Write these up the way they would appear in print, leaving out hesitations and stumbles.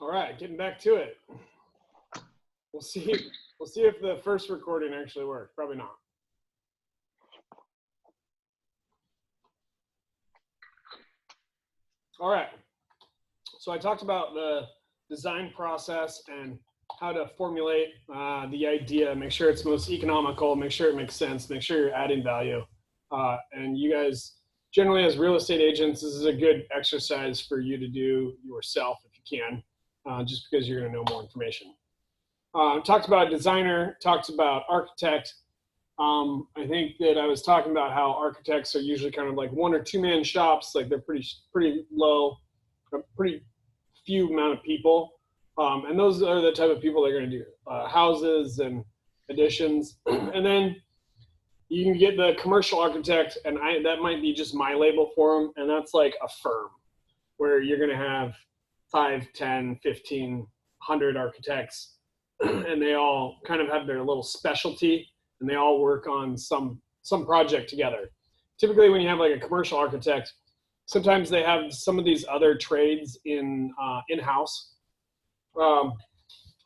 All right, getting back to it. We'll see. We'll see if the first recording actually worked. Probably not. All right. So I talked about the design process and how to formulate the idea, make sure it's most economical, make sure it makes sense, make sure you're adding value. And you guys, generally as real estate agents, this is a good exercise for you to do yourself if you can, just because you're going to know more information. Talked about designer, talked about architect. I think that I was talking about how architects are usually kind of like 1 or 2 man shops, like they're pretty low, pretty few amount of people. And those are the type of people that are going to do houses and additions. And then you can get the commercial architect, and that might be just my label for them, and that's like a firm where you're going to have 5, 10, 15, 100 architects, and they all kind of have their little specialty, and they all work on some project together. Typically, when you have like a commercial architect, sometimes they have some of these other trades in-house.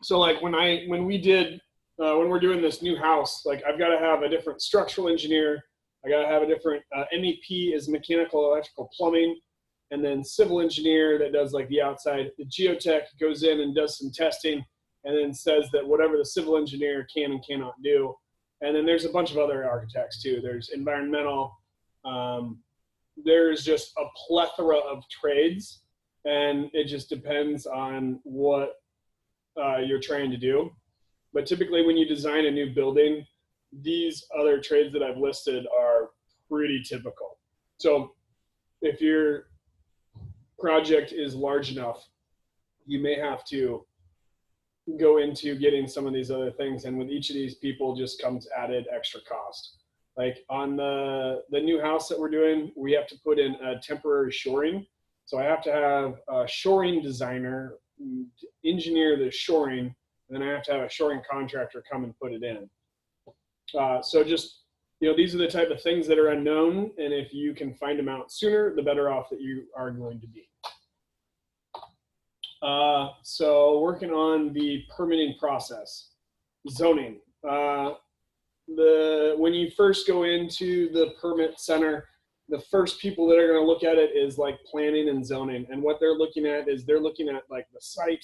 So like when we're doing this new house, like I've got to have a different structural engineer. I got to have a different MEP is mechanical, electrical, plumbing, and then civil engineer that does like the outside. The geotech goes in and does some testing, and then says that whatever the civil engineer can and cannot do. And then there's a bunch of other architects too. There's environmental. There's just a plethora of trades, and it just depends on what you're trying to do. But typically when you design a new building, these other trades that I've listed are pretty typical. So if your project is large enough, you may have to go into getting some of these other things, and with each of these people just comes added extra cost. Like on the new house that we're doing, we have to put in a temporary shoring. So I have to have a shoring designer engineer the shoring, and then I have to have a shoring contractor come and put it in. So just, these are the type of things that are unknown, and if you can find them out sooner, the better off that you are going to be. So working on the permitting process, zoning. When you first go into the permit center, the first people that are going to look at it is like planning and zoning. And what they're looking at is they're looking at like the site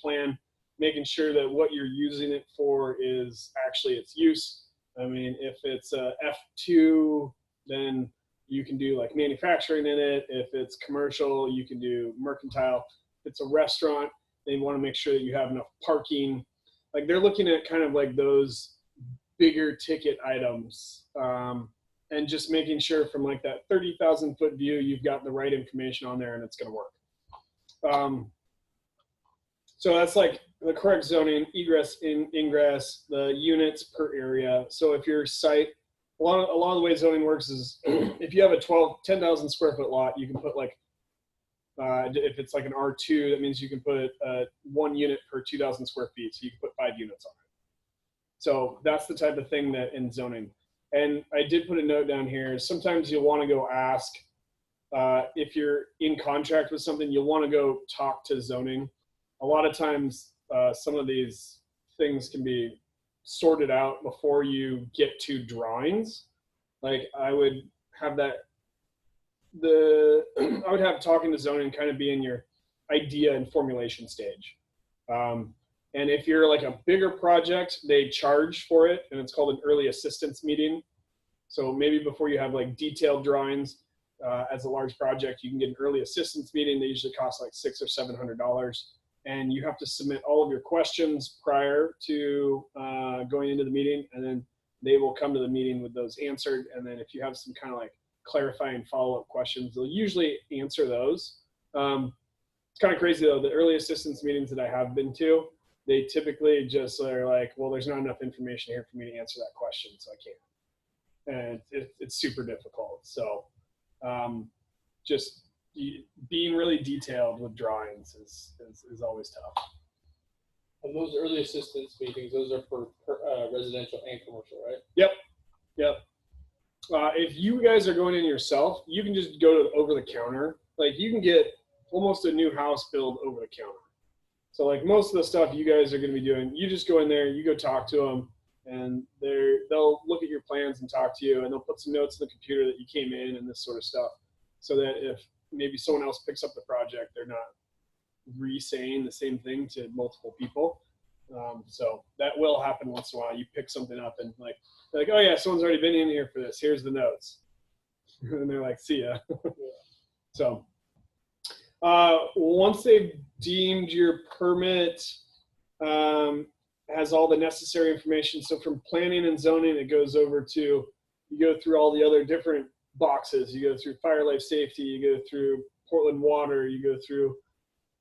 plan, making sure that what you're using it for is actually its use. I mean, if it's a F2, then you can do like manufacturing in it. If it's commercial, you can do mercantile. If it's a restaurant, they want to make sure that you have enough parking. Like they're looking at kind of like those bigger ticket items, and just making sure from like that 30,000 foot view, you've got the right information on there and it's going to work. So that's like the correct zoning, egress, ingress, the units per area. So if your site, a lot of the way zoning works is if you have a 10,000 square foot lot, you can put like, if it's like an R2, that means you can put 1 unit per 2,000 square feet. So you can put 5 units on it. So that's the type of thing that in zoning. And I did put a note down here. Sometimes you'll want to go ask, if you're in contract with something, you'll want to go talk to zoning. A lot of times, some of these things can be sorted out before you get to drawings. Like I would have talking to zoning kind of be in your idea and formulation stage. And if you're like a bigger project, they charge for it, and it's called an early assistance meeting. So maybe before you have like detailed drawings, as a large project, you can get an early assistance meeting. They usually cost like $600 or $700, and you have to submit all of your questions prior to going into the meeting, and then they will come to the meeting with those answered. And then if you have some kind of like clarifying follow-up questions, they'll usually answer those. It's kind of crazy though, the early assistance meetings that I have been to, they typically just are like, well, there's not enough information here for me to answer that question, so I can't. And it's super difficult. So just being really detailed with drawings is always tough. And those early assistance meetings, those are for residential and commercial, right? Yep. If you guys are going in yourself, you can just go to over the counter. Like you can get almost a new house built over the counter. So like most of the stuff you guys are going to be doing, you just go in there, you go talk to them, and they'll look at your plans and talk to you, and they'll put some notes in the computer that you came in and this sort of stuff, so that if maybe someone else picks up the project, they're not re-saying the same thing to multiple people. So that will happen once in a while. You pick something up and like, oh yeah, someone's already been in here for this. Here's the notes. And they're like, see ya. So once they've deemed your permit has all the necessary information. So from planning and zoning, it goes over to, you go through all the other different boxes. You go through fire, life safety, you go through Portland water, you go through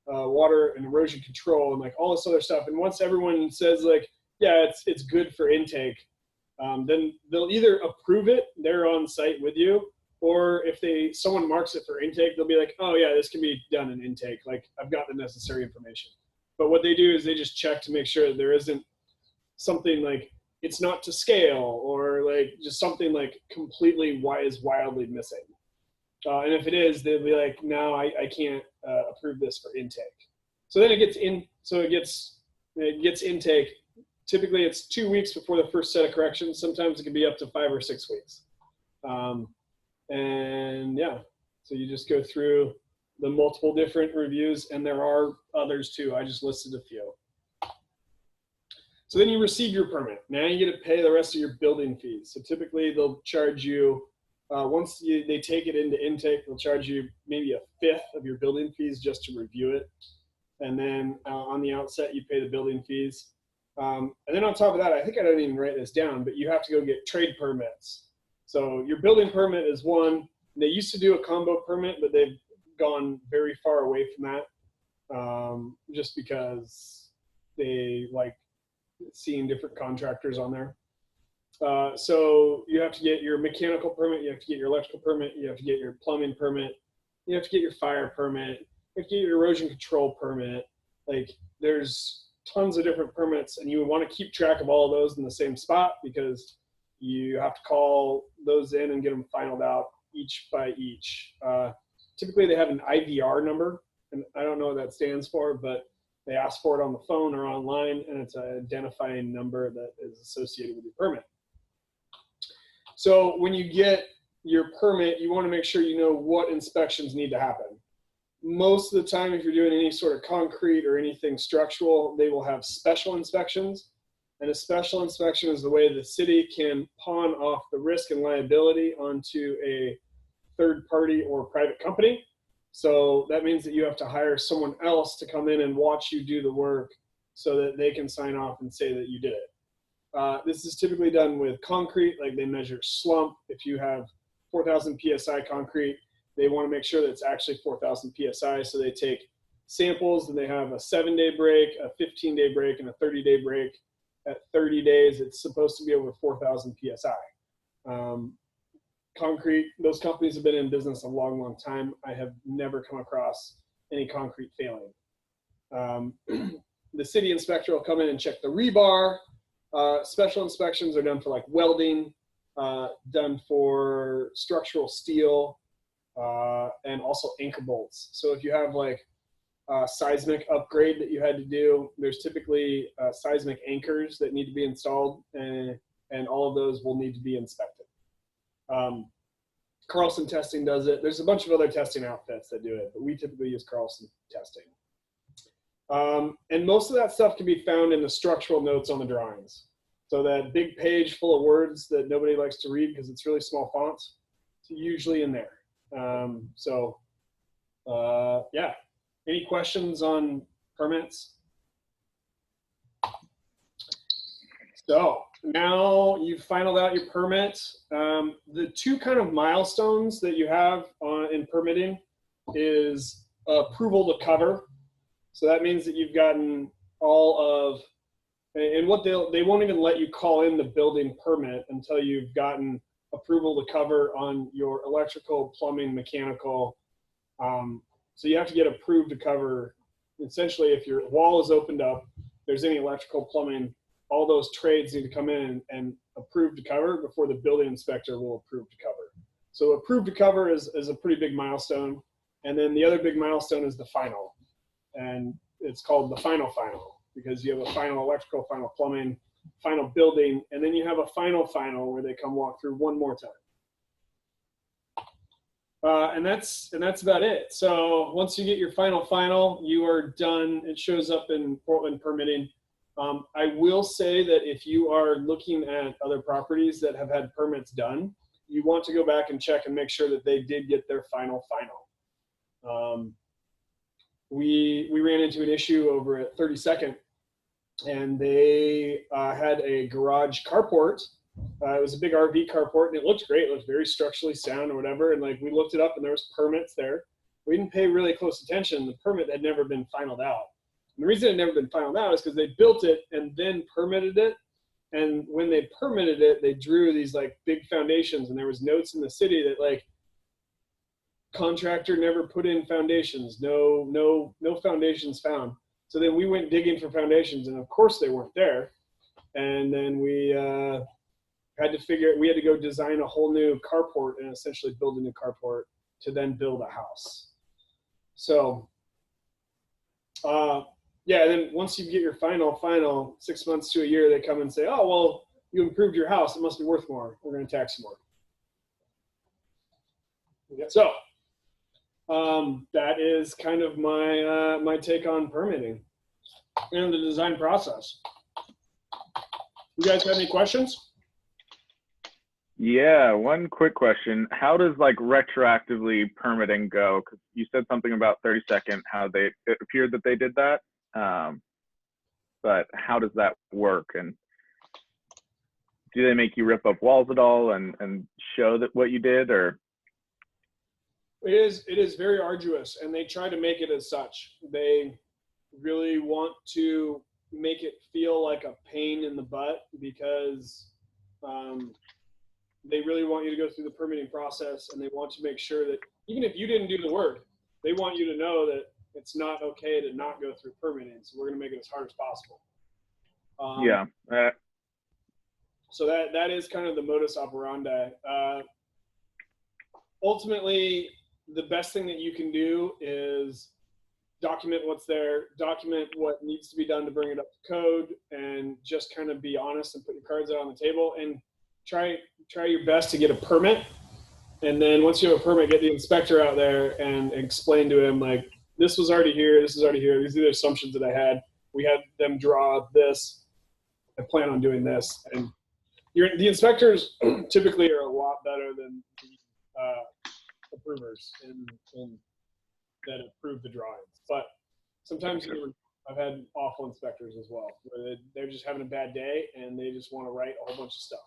water and erosion control and like all this other stuff. And once everyone says like, yeah, it's good for intake, then they'll either approve it, they're on site with you, or if someone marks it for intake, they'll be like, oh yeah, this can be done in intake. Like I've got the necessary information. But what they do is they just check to make sure that there isn't something like it's not to scale, or like just something like completely wildly missing. And if it is, they'll be like, no, I can't approve this for intake. So then it gets in. So it gets intake. Typically, it's 2 weeks before the first set of corrections. Sometimes it can be up to 5 or 6 weeks. And yeah, so you just go through the multiple different reviews, and there are others too. I just listed a few. So then you receive your permit. Now you get to pay the rest of your building fees. So typically they'll charge you, once they take it into intake, they'll charge you maybe 1/5 of your building fees just to review it. And then on the outset, you pay the building fees. And then on top of that, I think I didn't even write this down, but you have to go get trade permits. So your building permit is one. They used to do a combo permit, but they've gone very far away from that, just because they like seeing different contractors on there. So you have to get your mechanical permit, you have to get your electrical permit, you have to get your plumbing permit, you have to get your fire permit, you have to get your erosion control permit. Like there's tons of different permits, and you want to keep track of all of those in the same spot, because you have to call those in and get them finalized out each by each. Typically they have an IVR number, and I don't know what that stands for, but they ask for it on the phone or online, and it's an identifying number that is associated with your permit. So when you get your permit, you want to make sure you know what inspections need to happen. Most of the time, if you're doing any sort of concrete or anything structural, they will have special inspections. And a special inspection is the way the city can pawn off the risk and liability onto a third party or private company. So that means that you have to hire someone else to come in and watch you do the work so that they can sign off and say that you did it. This is typically done with concrete, like they measure slump. If you have 4,000 PSI concrete, they want to make sure that it's actually 4,000 PSI. So they take samples, and they have a 7-day break, a 15-day break, and a 30-day break. At 30 days, it's supposed to be over 4,000 PSI. Concrete, those companies have been in business a long, long time. I have never come across any concrete failing. The city inspector will come in and check the rebar. Special inspections are done for like welding, done for structural steel, and also anchor bolts. So if you have like a seismic upgrade that you had to do, there's typically seismic anchors that need to be installed, and all of those will need to be inspected. Carlson Testing does it. There's a bunch of other testing outfits that do it, but we typically use Carlson Testing. And most of that stuff can be found in the structural notes on the drawings. So that big page full of words that nobody likes to read because it's really small fonts, it's usually in there. Yeah. Any questions on permits? So now you've finalized out your permit. The two kind of milestones that you have in permitting is approval to cover. So that means that you've gotten all of, and what they won't even let you call in the building permit until you've gotten approval to cover on your electrical, plumbing, mechanical. So you have to get approved to cover. Essentially, if your wall is opened up, there's any electrical, plumbing, all those trades need to come in and approve to cover before the building inspector will approve to cover. So approved to cover is a pretty big milestone. And then the other big milestone is the final. And it's called the final because you have a final electrical, final plumbing, final building, and then you have a final where they come walk through one more time. And that's about it. So once you get your final, you are done. It shows up in Portland permitting. I will say that if you are looking at other properties that have had permits done, you want to go back and check and make sure that they did get their final. We ran into an issue over at 32nd, and they had a garage carport. It was a big RV carport, and it looked great. It looked very structurally sound or whatever. And like we looked it up, and there was permits there. We didn't pay really close attention. The permit had never been finalized out. And the reason it had never been finalized out is because they built it and then permitted it. And when they permitted it, they drew these like big foundations, and there was notes in the city that like contractor never put in foundations. No foundations found. So then we went digging for foundations, and of course they weren't there. And then we had to go design a whole new carport and essentially build a new carport to then build a house. So, yeah, and then once you get your final 6 months to a year, they come and say, oh, well, you improved your house. It must be worth more. We're going to tax you more. So that is kind of my, my take on permitting and the design process. You guys have any questions? Yeah, one quick question. How does like retroactively permitting go? Because you said something about 32nd, how it appeared that they did that. But how does that work? And do they make you rip up walls at all and show that what you did, or? It is very arduous, and they try to make it as such. They really want to make it feel like a pain in the butt because they really want you to go through the permitting process, and they want to make sure that even if you didn't do the work, they want you to know that it's not okay to not go through permitting. So we're going to make it as hard as possible. Yeah. So that is kind of the modus operandi. Ultimately, the best thing that you can do is document what's there, document what needs to be done to bring it up to code, and just kind of be honest and put your cards out on the table and try your best to get a permit. And then once you have a permit, get the inspector out there and explain to him, like, this was already here, this is already here, these are the assumptions that I had. We had them draw this. I plan on doing this. And the inspectors typically are a lot better than the approvers in that approve the drawings. But sometimes I've had awful inspectors as well, where they're just having a bad day and they just want to write a whole bunch of stuff.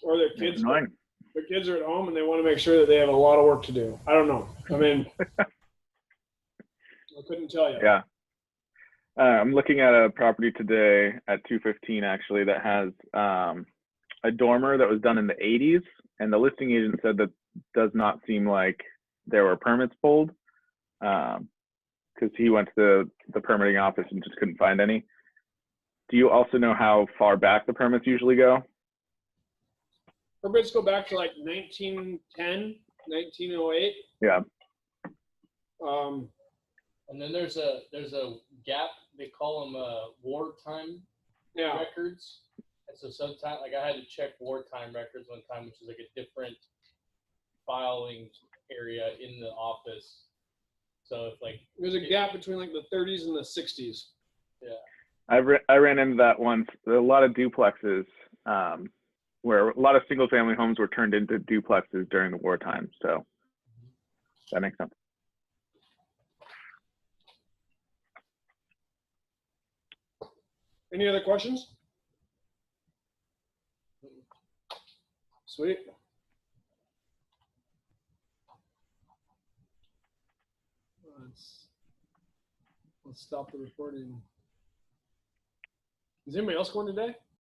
Or their kids are at home and they want to make sure that they have a lot of work to do. I don't know. I mean, I couldn't tell you. Yeah. I'm looking at a property today at 215 actually that has a dormer that was done in the 80s, and the listing agent said that does not seem like there were permits pulled because he went to the permitting office and just couldn't find any. Do you also know how far back the permits usually go? Permits go back to like 1910, 1908. Yeah. And then there's a gap. They call them wartime records. And so sometimes, like I had to check wartime records one time, which is like a different filing area in the office. So if like there's a gap between like the 30s and the 60s. Yeah. I ran into that once. There are a lot of duplexes where a lot of single family homes were turned into duplexes during the wartime. So that makes sense. Any other questions? Sweet. Let's stop the recording. Is anybody else going today?